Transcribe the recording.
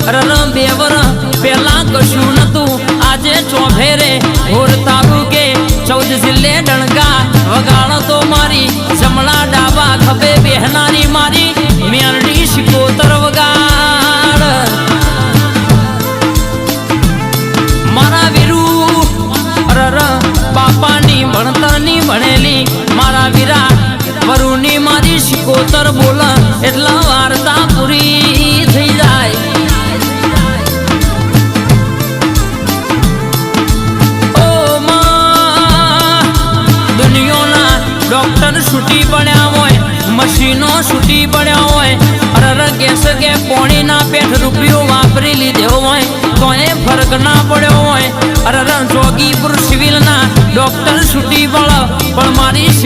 રર બેવર પેલા કશું નતું આજે ચોફેરે હોર તાલુકે 14 જિલ્લે ડણગા વગાડ તો મારી જમણા ડાબા ખભે બેહનારી મારી મેરડી શિકોતર વગાડ મારા વીરુ રર બાપાની ભણતરની ભણેલી મારા વીરા વરુની મારી શિકોતર બોલ એટલા વાર્તા પૂરી થઈ જાય ડોક્ટર છૂટી પડ્યા હોય મશીનો છૂટી પડ્યા હોય અરર ગેસ કે પોણીના પેઠ રૂપિયો વાપરી લીધો હોય તો એ ફરક ના પડ્યો હોય અરર જોગીપુર સિવિલના ડોક્ટર છૂટી પણ મારી